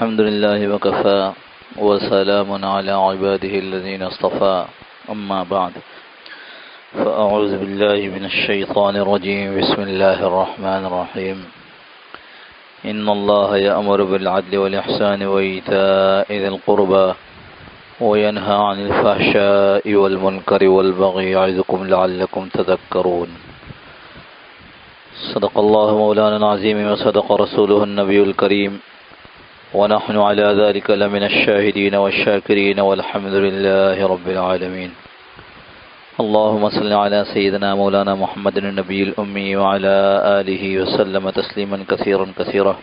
الحمد لله وكفى وسلام على عباده الذين اصطفى أما بعد فأعوذ بالله من الشيطان الرجيم بسم الله الرحمن الرحيم إن الله يأمر بالعدل والإحسان وإيتاء ذي القربى وينهى عن الفحشاء والمنكر والبغي يعظكم لعلكم تذكرون صدق الله مولانا العظيم وصدق رسوله النبي الكريم ونحن على ذلك لمن الشاهدين والشاكرين والحمد لله رب العالمين اللهم صل على سيدنا مولانا محمد النبي الأمي وعلى آله وسلم تسليما كثيرا كثيرا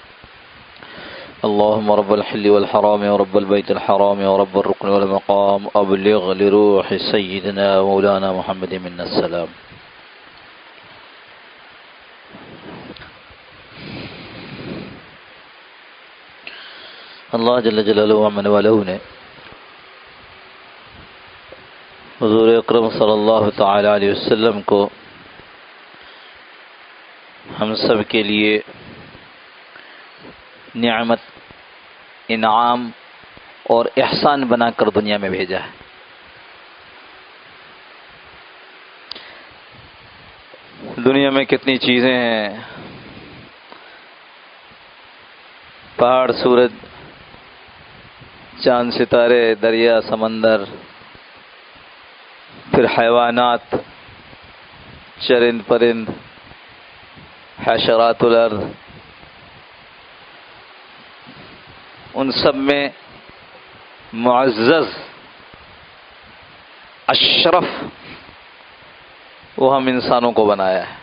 اللهم رب الحل والحرام ورب البيت الحرام ورب الركن والمقام أبلغ لروح سيدنا مولانا محمد منا السلام. اللہ جل جلالہ ومن والہ نے حضور اکرم صلی اللہ تعالی علیہ وسلم کو ہم سب کے لیے نعمت، انعام اور احسان بنا کر دنیا میں بھیجا ہے. دنیا میں کتنی چیزیں ہیں، پہاڑ، سورج، چاند، ستارے، دریا، سمندر، پھر حیوانات، چرند پرند، حشرات الارض، ان سب میں معزز اشرف وہ ہم انسانوں کو بنایا ہے.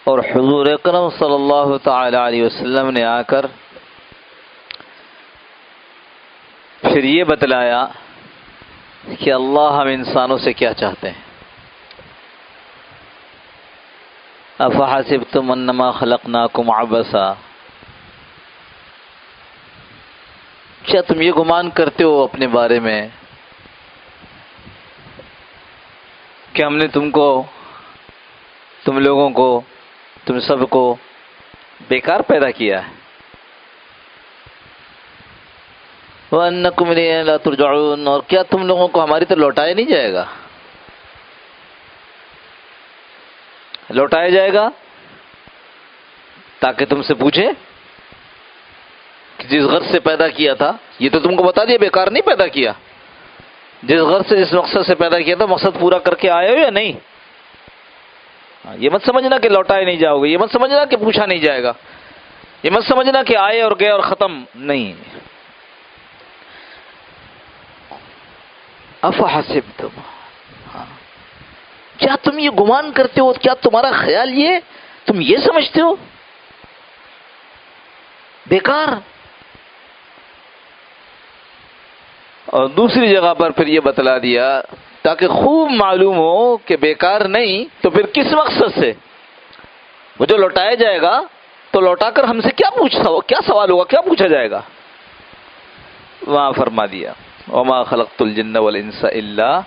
اور حضور اکرم صلی اللہ تعالی علیہ وسلم نے آ کر پھر یہ بتلایا کہ اللہ ہم انسانوں سے کیا چاہتے ہیں. افحسبتم انما خلقناکم عبثا، کیا تم یہ گمان کرتے ہو اپنے بارے میں کہ ہم نے تم لوگوں کو، تم سب کو بیکار پیدا کیا ہے؟ وَأَنَّكُمْ إِلَيْنَا لَا تُرْجَعُونَ، اور کیا تم لوگوں کو ہماری طرف لوٹایا نہیں جائے گا؟ لوٹایا جائے گا تاکہ تم سے پوچھے کہ جس غرض سے پیدا کیا تھا، یہ تو تم کو بتا دیا بیکار نہیں پیدا کیا. جس غرض سے، جس مقصد سے پیدا کیا تھا، مقصد پورا کر کے آئے ہو یا نہیں؟ یہ مت سمجھنا کہ لوٹائے نہیں جاؤ گے، یہ مت سمجھنا کہ پوچھا نہیں جائے گا، یہ مت سمجھنا کہ آئے اور گئے اور ختم نہیں. افحسبتم، کیا تم یہ گمان کرتے ہو، کیا تمہارا خیال یہ، تم یہ سمجھتے ہو بیکار؟ اور دوسری جگہ پر پھر یہ بتلا دیا تاکہ خوب معلوم ہو کہ بیکار نہیں تو پھر کس مقصد سے. وہ جو لوٹایا جائے گا تو لوٹا کر ہم سے کیا سوال ہوگا، کیا پوچھا جائے گا؟ وہاں فرما دیا وما خلقت الجن والانس الا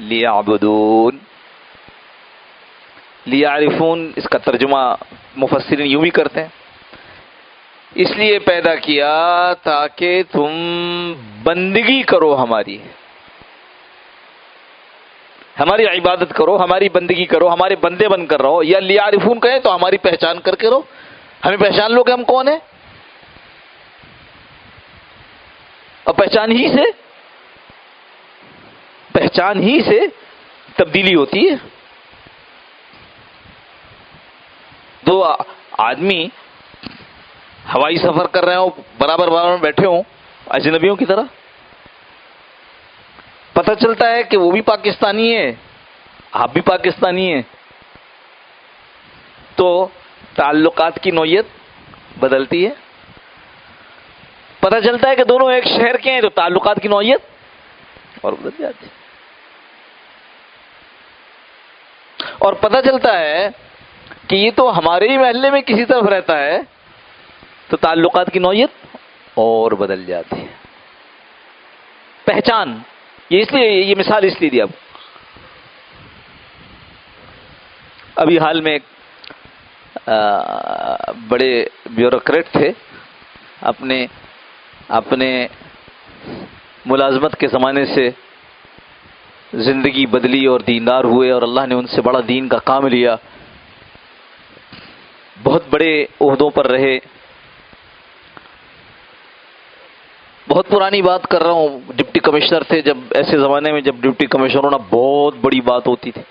لیعبدون. لیعرفون اس کا ترجمہ مفسرین یوں بھی کرتے ہیں، اس لیے پیدا کیا تاکہ تم بندگی کرو، ہماری عبادت کرو، ہماری بندگی کرو، ہمارے بندے بن کر رہو. یا لیعرفون کہیں تو ہماری پہچان کر کے رہو، ہمیں پہچان لو کہ ہم کون ہیں. اور پہچان ہی سے تبدیلی ہوتی ہے. دو آدمی ہوائی سفر کر رہے ہوں، برابر میں بیٹھے ہوں اجنبیوں کی طرح، پتہ چلتا ہے کہ وہ بھی پاکستانی ہے، آپ بھی پاکستانی ہیں، تو تعلقات کی نوعیت بدلتی ہے. پتہ چلتا ہے کہ دونوں ایک شہر کے ہیں تو تعلقات کی نوعیت اور بدل جاتی ہے. اور پتہ چلتا ہے کہ یہ تو ہمارے ہی محلے میں کسی طرف رہتا ہے تو تعلقات کی نوعیت اور بدل جاتی ہے. پہچان، یہ مثال اس لیے دی. اب ابھی حال میں بڑے بیوروکریٹ تھے، اپنے ملازمت کے زمانے سے زندگی بدلی اور دیندار ہوئے، اور اللہ نے ان سے بڑا دین کا کام لیا، بہت بڑے عہدوں پر رہے۔ بہت پرانی بات کر رہا ہوں، ڈپٹی کمشنر تھے جب، ایسے زمانے میں جب ڈپٹی کمشنر ہونا بہت بڑی بات ہوتی تھی۔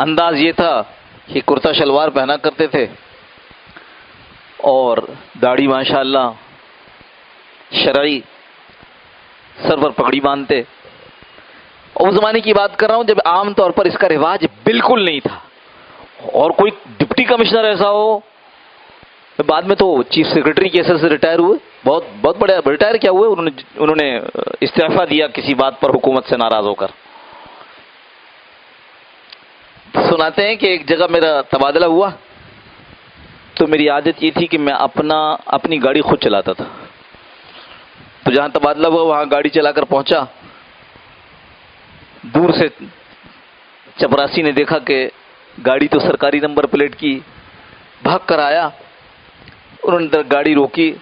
انداز یہ تھا کہ کرتا شلوار پہنا کرتے تھے اور داڑھی ماشاءاللہ شرعی، سر پر پگڑی باندھتے۔ اور اس زمانے کی بات کر رہا ہوں جب عام طور پر اس کا رواج بالکل نہیں تھا، اور کوئی ڈپٹی کمشنر ایسا ہو، بعد میں تو چیف سیکرٹری کے حیثیت سے ریٹائر ہوئے، بہت بڑے ریٹائر کیا ہوئے، انہوں نے استعفیٰ دیا کسی بات پر حکومت سے ناراض ہو کر۔ سناتے ہیں کہ ایک جگہ میرا تبادلہ ہوا تو میری عادت یہ تھی کہ میں اپنی گاڑی خود چلاتا تھا، تو جہاں تبادلہ ہوا وہاں گاڑی چلا کر پہنچا، دور سے چپراسی نے دیکھا کہ گاڑی تو سرکاری نمبر پلیٹ کی، بھاگ کر آیا، انہوں نے گاڑی روکی،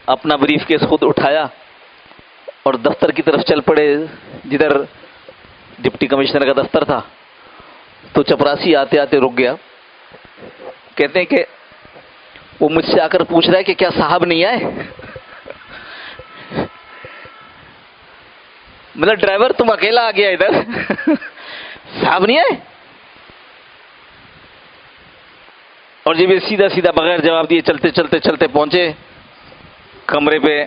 اپنا بریف کیس خود اٹھایا اور دفتر کی طرف چل پڑے جدھر ڈپٹی کمشنر کا دفتر تھا۔ تو چپراسی آتے آتے رک گیا، کہتے ہیں کہ وہ مجھ سے آ کر پوچھ رہا ہے کہ کیا صاحب نہیں آئے؟ مطلب ڈرائیور تم اکیلا آ گیا ادھر، صاحب نہیں آئے؟ اور جب یہ سیدھا سیدھا بغیر جواب دیے چلتے پہنچے کمرے پہ،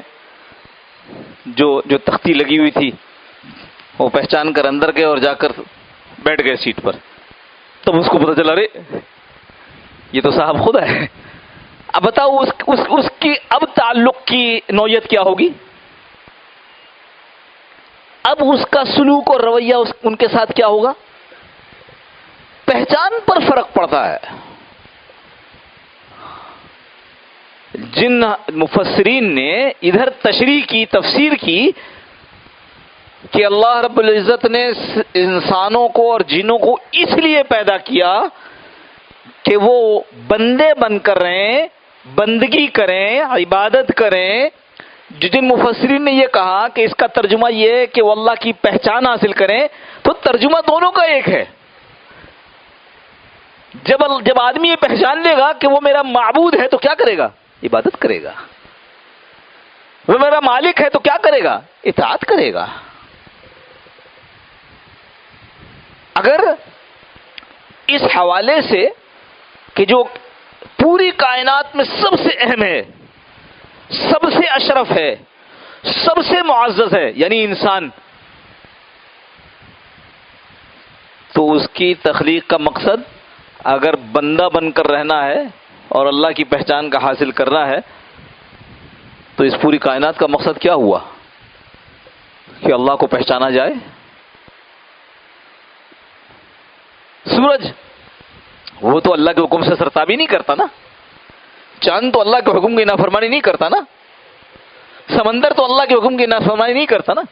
جو تختی لگی ہوئی تھی وہ پہچان کر اندر گئے اور جا کر بیٹھ گئے سیٹ پر۔ تب اس کو پتہ چلا، رے یہ تو صاحب خود ہے۔ اب بتاؤ اس کی اب تعلق کی نوعیت کیا ہوگی؟ اب اس کا سلوک اور رویہ ان کے ساتھ کیا ہوگا؟ پہچان پر فرق پڑتا ہے۔ جن مفسرین نے ادھر تشریح کی، تفسیر کی کہ اللہ رب العزت نے انسانوں کو اور جنوں کو اس لیے پیدا کیا کہ وہ بندے بن کر رہیں، بندگی کریں، عبادت کریں، جن مفسرین نے یہ کہا کہ اس کا ترجمہ یہ ہے کہ وہ اللہ کی پہچان حاصل کریں، تو ترجمہ دونوں کا ایک ہے۔ جب آدمی یہ پہچان لے گا کہ وہ میرا معبود ہے تو کیا کرے گا؟ عبادت کرے گا۔ وہ میرا مالک ہے تو کیا کرے گا؟ اطاعت کرے گا۔ اگر اس حوالے سے کہ جو پوری کائنات میں سب سے اہم ہے، سب سے اشرف ہے، سب سے معزز ہے، یعنی انسان، تو اس کی تخلیق کا مقصد اگر بندہ بن کر رہنا ہے اور اللہ کی پہچان کا حاصل کرنا ہے تو اس پوری کائنات کا مقصد کیا ہوا؟ کہ اللہ کو پہچانا جائے۔ سورج وہ تو اللہ کے حکم سے سرتابی نہیں کرتا نا، چاند تو اللہ کے حکم کی نافرمانی نہیں کرتا نا، سمندر تو اللہ کے حکم کی نافرمانی نہیں کرتا نا۔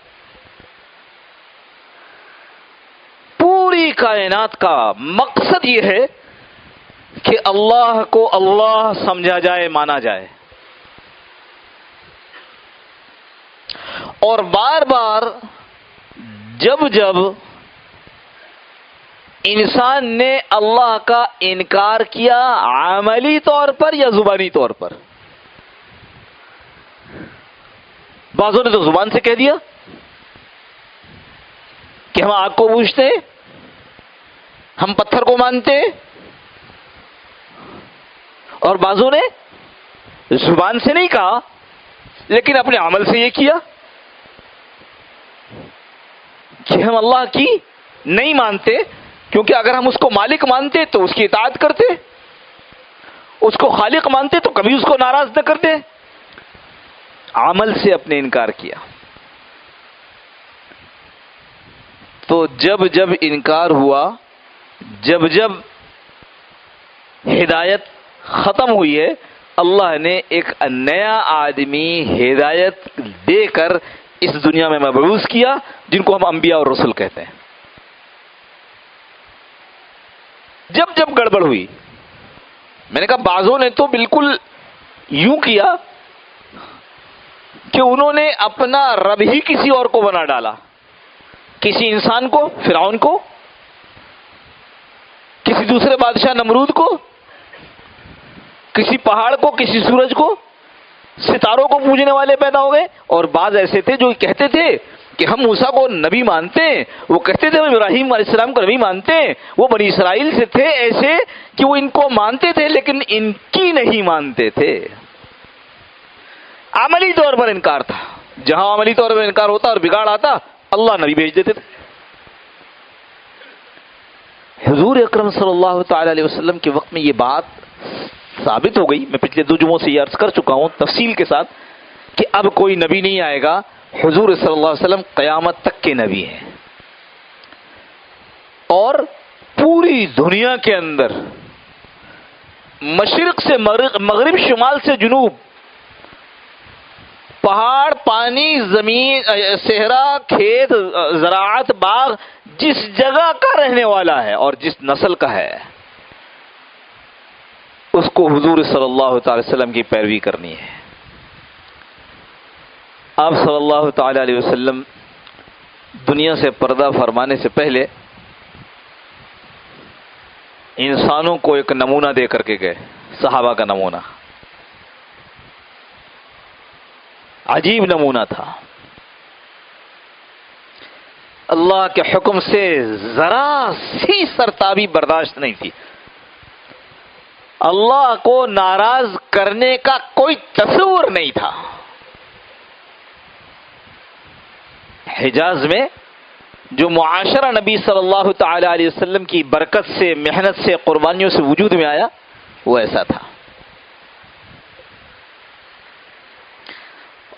پوری کائنات کا مقصد یہ ہے کہ اللہ کو اللہ سمجھا جائے، مانا جائے، اور بار بار جب انسان نے اللہ کا انکار کیا، عملی طور پر یا زبانی طور پر، بعضوں نے تو زبان سے کہہ دیا کہ ہم آگ کو پوجتے، ہم پتھر کو مانتے، اور بعضوں نے زبان سے نہیں کہا لیکن اپنے عمل سے یہ کیا کہ ہم اللہ کی نہیں مانتے، کیونکہ اگر ہم اس کو مالک مانتے تو اس کی اطاعت کرتے، اس کو خالق مانتے تو کبھی اس کو ناراض نہ کرتے، عمل سے اپنے انکار کیا۔ تو جب انکار ہوا، جب ہدایت ختم ہوئی ہے، اللہ نے ایک نیا آدمی ہدایت دے کر اس دنیا میں مبعوث کیا، جن کو ہم انبیاء اور رسول کہتے ہیں۔ جب جب گڑبڑ ہوئی، میں نے کہا بعضوں نے تو بالکل یوں کیا کہ انہوں نے اپنا رب ہی کسی اور کو بنا ڈالا، کسی انسان کو، فرعون کو، کسی دوسرے بادشاہ نمرود کو، کسی پہاڑ کو، کسی سورج کو، ستاروں کو پوجنے والے پیدا ہو گئے۔ اور بعض ایسے تھے جو کہتے تھے کہ ہم موسیٰ کو نبی مانتے ہیں، وہ کہتے تھے ہم ابراہیم علیہ السلام کو نبی مانتے ہیں۔ وہ بنی اسرائیل سے تھے ایسے کہ وہ ان کو مانتے تھے لیکن ان کی نہیں مانتے تھے، عملی طور پر انکار تھا۔ جہاں عملی طور پر انکار ہوتا اور بگاڑ آتا، اللہ نبی بھیج دیتے تھے۔ حضور اکرم صلی اللہ تعالی علیہ وسلم کے وقت میں یہ بات ثابت ہو گئی، میں پچھلے 2 جمعوں سے یہ عرض کر چکا ہوں تفصیل کے ساتھ کہ اب کوئی نبی نہیں آئے گا، حضور صلی اللہ علیہ وسلم قیامت تک کے نبی ہیں۔ اور پوری دنیا کے اندر مشرق سے مغرب، شمال سے جنوب، پہاڑ، پانی، زمین، صحرا، کھیت، زراعت، باغ، جس جگہ کا رہنے والا ہے اور جس نسل کا ہے اس کو حضور صلی اللہ تعالی وسلم کی پیروی کرنی ہے۔ آپ صلی اللہ تعالی علیہ وسلم دنیا سے پردہ فرمانے سے پہلے انسانوں کو ایک نمونہ دے کر کے گئے، صحابہ کا نمونہ، عجیب نمونہ تھا۔ اللہ کے حکم سے ذرا سی سرتابی برداشت نہیں تھی، اللہ کو ناراض کرنے کا کوئی تصور نہیں تھا۔ حجاز میں جو معاشرہ نبی صلی اللہ تعالی علیہ وسلم کی برکت سے، محنت سے، قربانیوں سے وجود میں آیا، وہ ایسا تھا۔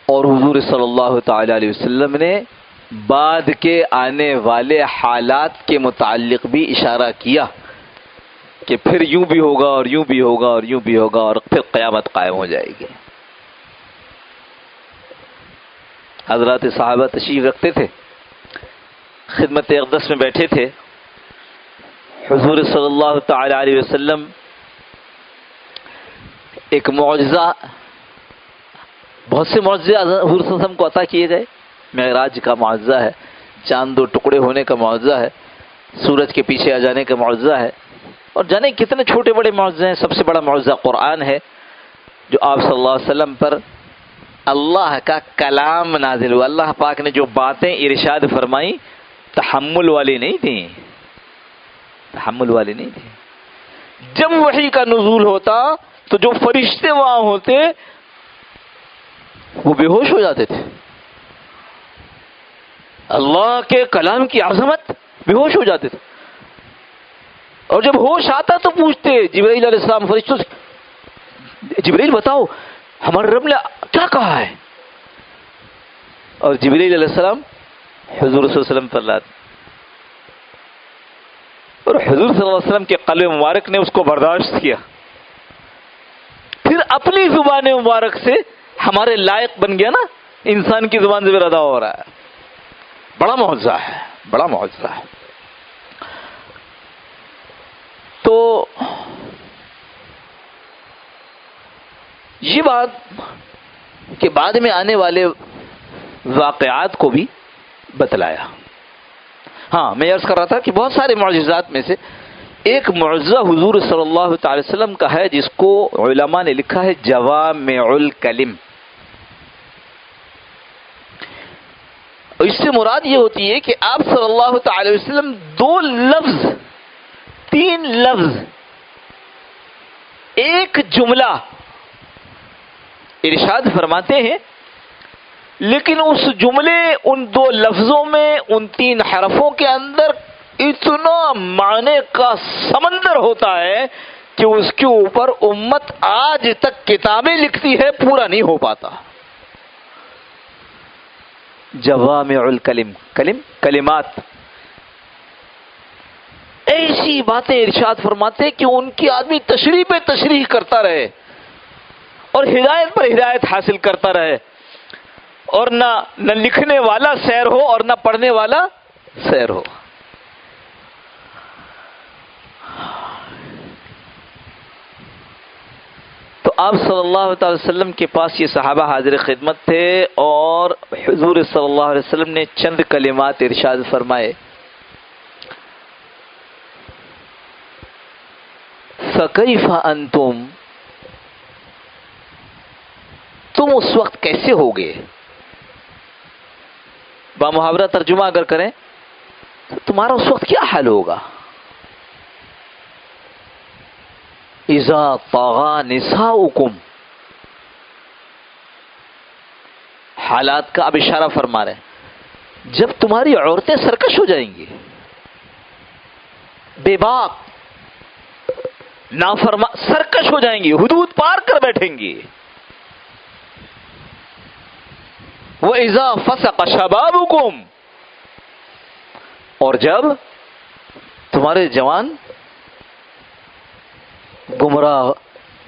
اور حضور صلی اللہ تعالی علیہ وسلم نے بعد کے آنے والے حالات کے متعلق بھی اشارہ کیا کہ پھر یوں بھی ہوگا اور یوں بھی ہوگا اور یوں بھی ہوگا اور پھر قیامت قائم ہو جائے گی۔ حضرات صحابہ تشریف رکھتے تھے، خدمت اقدس میں بیٹھے تھے، حضور صلی اللہ تعالی علیہ وسلم ایک معجزہ، بہت سے معجزے حضور صلی اللہ علیہ وسلم کو عطا کیے گئے۔ معراج کا معجزہ ہے، چاند 2 ٹکڑے ہونے کا معجزہ ہے، سورج کے پیچھے آ جانے کا معجزہ ہے، اور جانے کتنے چھوٹے بڑے معجزے ہیں۔ سب سے بڑا معجزہ قرآن ہے، جو آپ صلی اللہ علیہ وسلم پر اللہ کا کلام نازل ہوا۔ اللہ پاک نے جو باتیں ارشاد فرمائیں تحمل والی نہیں تھیں، تحمل والی نہیں تھیں۔ جب وحی کا نزول ہوتا تو جو فرشتے وہاں ہوتے وہ بے ہوش ہو جاتے تھے، اللہ کے کلام کی عظمت، بے ہوش ہو جاتے تھے۔ اور جب ہوش آتا تو پوچھتے جبرائیل علیہ السلام فرشتوں سے، جبرائیل بتاؤ ہمارے رب نے کیا کہا ہے؟ اور جبرائیل علیہ السلام حضور صلی اللہ علیہ وسلم پر لاتے، اور حضور صلی اللہ علیہ وسلم کے قلب مبارک نے اس کو برداشت کیا، پھر اپنی زبان مبارک سے ہمارے لائق بن گیا نا، انسان کی زبان سے بھی ادا ہو رہا ہے۔ بڑا معجزہ ہے، بڑا معجزہ ہے۔ تو یہ بات کہ بعد میں آنے والے واقعات کو بھی بتلایا۔ ہاں، میں عرض کر رہا تھا کہ بہت سارے معجزات میں سے ایک معجزہ حضور صلی اللہ تعالی وسلم کا ہے جس کو علماء نے لکھا ہے جوامع الکلم۔ اس سے مراد یہ ہوتی ہے کہ آپ صلی اللہ تعالی وسلم 2 لفظ، 3 لفظ، ایک جملہ ارشاد فرماتے ہیں، لیکن اس جملے، ان 2 لفظوں میں، ان 3 حرفوں کے اندر اتنا معنی کا سمندر ہوتا ہے کہ اس کے اوپر امت آج تک کتابیں لکھتی ہے، پورا نہیں ہو پاتا۔ جوامع الکلم، کلمات، ایسی باتیں ارشاد فرماتے کہ ان کی آدمی تشریح پہ تشریح کرتا رہے اور ہدایت پر ہدایت حاصل کرتا رہے، اور نہ لکھنے والا سیر ہو اور نہ پڑھنے والا سیر ہو۔ آپ صلی اللہ تعالی وسلم کے پاس یہ صحابہ حاضر خدمت تھے اور حضور صلی اللہ علیہ وسلم نے چند کلمات ارشاد فرمائے. فَكَيْفَ أَنْتُمْ، تم اس وقت کیسے ہوگے؟ بامحاورہ ترجمہ اگر کریں تو تمہارا اس وقت کیا حال ہوگا؟ اذا طغى نساؤکم، حالات کا اب اشارہ فرما رہے ہیں. جب تمہاری عورتیں سرکش ہو جائیں گی، بے باک نافرما سرکش ہو جائیں گی، حدود پار کر بیٹھیں گی. وَإِذَا فَسَقَ شَبَابُكُمْ، اور جب تمہارے جوان گمراہ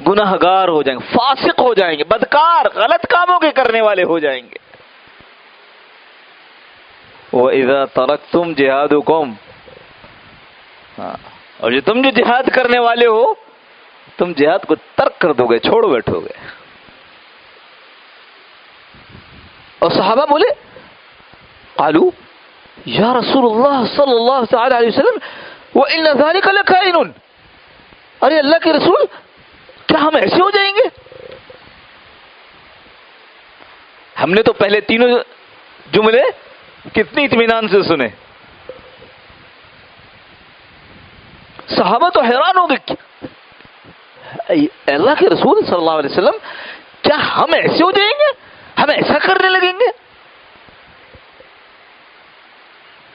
گناہگار ہو جائیں گے، فاسق ہو جائیں گے، بدکار غلط کاموں کے کرنے والے ہو جائیں گے. وَإِذَا تَرَكْتُمْ جِهَادُكُمْ، اور جو تم جو جہاد کرنے والے ہو، تم جہاد کو ترک کر دو گے، چھوڑ بیٹھو گے. اور صحابہ بولے قالوا یا رسول اللہ صلی اللہ تعالی علیہ وسلم وَإِنَّ ذَلِكَ لَكَائِنٌ، ارے اللہ کے رسول کیا ہم ایسے ہو جائیں گے؟ ہم نے تو پہلے تینوں جملے کتنی اطمینان سے سنے. صحابہ تو حیران ہو گئے، اللہ کے رسول صلی اللہ علیہ وسلم کیا ہم ایسے ہو جائیں گے؟ ہم ایسا کرنے لگیں گے؟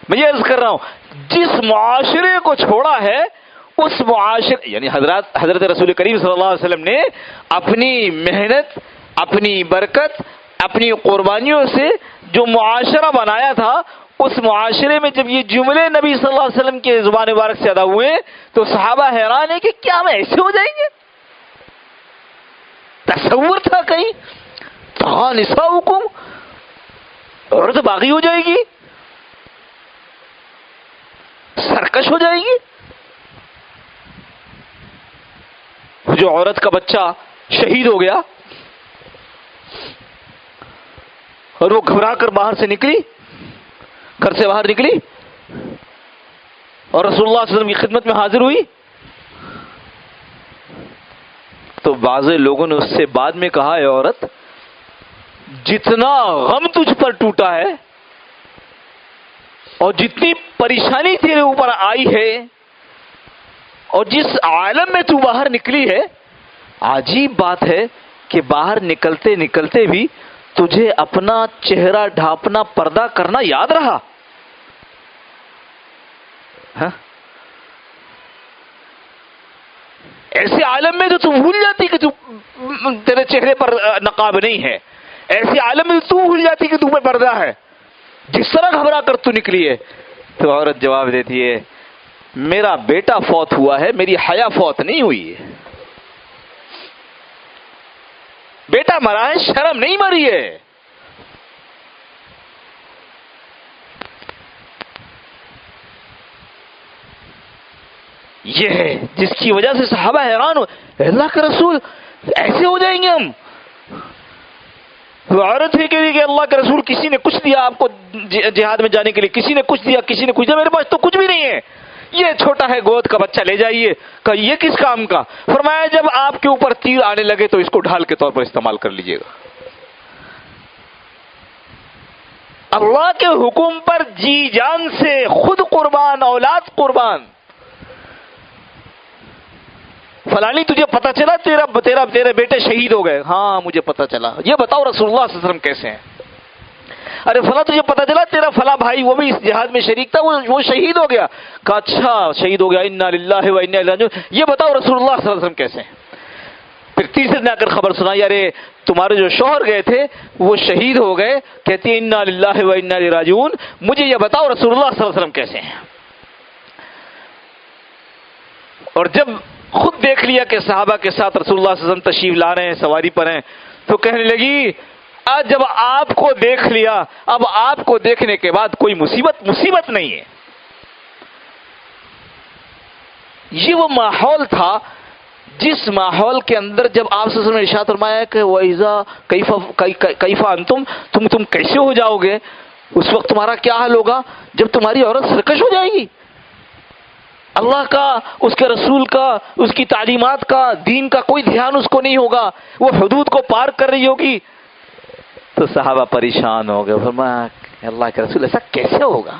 میں یہ عرض کر رہا ہوں، جس معاشرے کو چھوڑا ہے اس معاشرے، یعنی حضرت رسول کریم صلی اللہ علیہ وسلم نے اپنی محنت، اپنی برکت، اپنی قربانیوں سے جو معاشرہ بنایا تھا، اس معاشرے میں جب یہ جملے نبی صلی اللہ علیہ وسلم کے زبان مبارک سے ادا ہوئے تو صحابہ حیران ہیں کہ کیا ہم ایسے ہو جائیں گے؟ تصور تھا کہیں طغى نساؤکم، عورت باغی ہو جائے گی، سرکش ہو جائے گی. جو عورت کا بچہ شہید ہو گیا اور وہ گھبرا کر باہر سے نکلی، گھر سے باہر نکلی اور رسول اللہ صلی اللہ علیہ وسلم کی خدمت میں حاضر ہوئی، تو بعض لوگوں نے اس سے بعد میں کہا، اے عورت، جتنا غم تجھ پر ٹوٹا ہے اور جتنی پریشانی تیرے اوپر آئی ہے اور جس عالم میں تو باہر نکلی ہے، عجیب بات ہے کہ باہر نکلتے نکلتے بھی تجھے اپنا چہرہ ڈھانپنا، پردہ کرنا یاد رہا. ایسے عالم میں تو تم بھول جاتی کہ تیرے چہرے پر نقاب نہیں ہے، ایسے عالم میں تو بھول جاتی کہ تم پہ پردہ ہے، جس طرح گھبرا کر تو نکلی ہے. تو عورت جواب دیتی ہے، میرا بیٹا فوت ہوا ہے، میری حیا فوت نہیں ہوئی ہے. بیٹا مرا ہے، شرم نہیں مری ہے. یہ ہے جس کی وجہ سے صحابہ حیران ہو، اللہ کے رسول ایسے ہو جائیں گے ہم؟ عورت ہی کہ اللہ کے رسول کسی نے کچھ دیا آپ کو جہاد میں جانے کے لیے، کسی نے کچھ دیا، کسی نے کچھ دیا، میرے پاس تو کچھ بھی نہیں ہے، یہ چھوٹا ہے گود کا بچہ لے جائیے. کہ یہ کس کام کا؟ فرمایا جب آپ کے اوپر تیر آنے لگے تو اس کو ڈھال کے طور پر استعمال کر لیجئے گا. اللہ کے حکم پر جی جان سے خود قربان، اولاد قربان. فلانی تجھے پتا چلا تیرے بیٹے شہید ہو گئے؟ ہاں مجھے پتا چلا. یہ بتاؤ رسول اللہ صلی اللہ علیہ وسلم کیسے ہیں؟ ارے فلاں تجھے پتا چلا تیرا فلاں بھائی وہ بھی اس جہاد میں شریک تھا، وہ شہید ہو گیا. کہا اچھا شہید ہو گیا، انا للہ و انا الیہ راجعون. یہ بتاؤ رسول اللہ صلی اللہ علیہ وسلم کیسے ہیں؟ پھر تیسرے نے آ کر خبر سنائی، ارے تمہارے جو شوہر گئے تھے وہ شہید ہو گئے. کہتی ہے انا للہ و انا الیہ راجعون. مجھے یہ بتاؤ رسول اللہ صلی اللہ علیہ وسلم کیسے ہیں؟ اور جب خود دیکھ لیا کہ صحابہ کے ساتھ رسول اللہ صلی اللہ علیہ وسلم تشریف لا رہے ہیں، سواری پر ہیں، تو کہنے لگی آج جب آپ کو دیکھ لیا، اب آپ کو دیکھنے کے بعد کوئی مصیبت نہیں ہے. یہ وہ ماحول تھا جس ماحول کے اندر جب آپ صلی اللہ علیہ وسلم نے ارشاد فرمایا ہے کہ وَإِذَا کیف انتم، تم کیسے ہو جاؤ گے، اس وقت تمہارا کیا حال ہوگا جب تمہاری عورت سرکش ہو جائے گی، اللہ کا، اس کے رسول کا، اس کی تعلیمات کا، دین کا کوئی دھیان اس کو نہیں ہوگا، وہ حدود کو پار کر رہی ہوگی. تو صحابہ پریشان ہو گئے، فرمایا اللہ کے رسول ایسا کیسے ہوگا.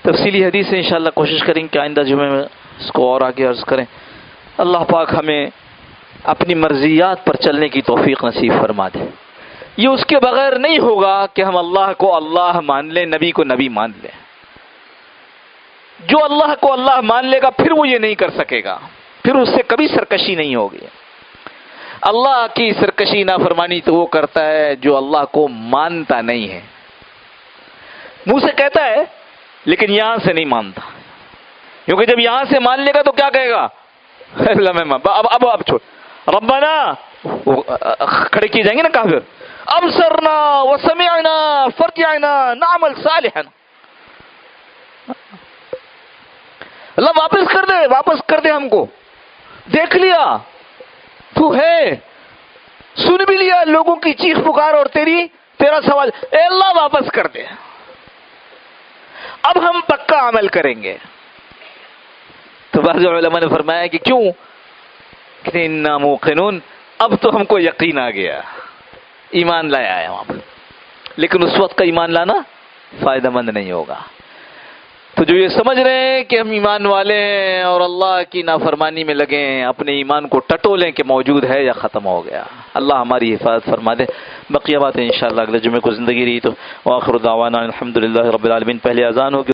تفصیلی حدیث سے انشاءاللہ کوشش کریں کہ آئندہ جمعے میں اس کو اور آگے عرض کریں. اللہ پاک ہمیں اپنی مرضیات پر چلنے کی توفیق نصیب فرما دے. یہ اس کے بغیر نہیں ہوگا کہ ہم اللہ کو اللہ مان لیں، نبی کو نبی مان لیں. جو اللہ کو اللہ مان لے گا پھر وہ یہ نہیں کر سکے گا، پھر اس سے کبھی سرکشی نہیں ہوگی. اللہ کی سرکشی نافرمانی تو وہ کرتا ہے جو اللہ کو مانتا نہیں ہے. منہ سے کہتا ہے لیکن یہاں سے نہیں مانتا، کیونکہ جب یہاں سے مان لے گا تو کیا کہے گا، اب چھوڑ ربنا، کھڑے کیے جائیں گے نا کافر، ابصرنا وسمعنا فرجعنا نعمل صالحا. اللہ واپس کر دے ہم کو، دیکھ لیا تو ہے، سن بھی لیا لوگوں کی چیخ پکار اور تیرا سوال، اے اللہ واپس کر دے، اب ہم پکا عمل کریں گے. تو بعض علماء نے فرمایا کہ کیوں، کہ انا موقنون، اب تو ہم کو یقین آ گیا، ایمان لایا ہے وہاں پر. لیکن اس وقت کا ایمان لانا فائدہ مند نہیں ہوگا. تو جو یہ سمجھ رہے ہیں کہ ہم ایمان والے ہیں اور اللہ کی نافرمانی میں لگے ہیں، اپنے ایمان کو ٹٹولیں کہ موجود ہے یا ختم ہو گیا. اللہ ہماری حفاظت فرما دے. بقیہ باتیں انشاءاللہ اگلے جمعے کو زندگی رہی تو وآخر دعوانا الحمدللہ رب العالمین. پہلے اذان ہوگی.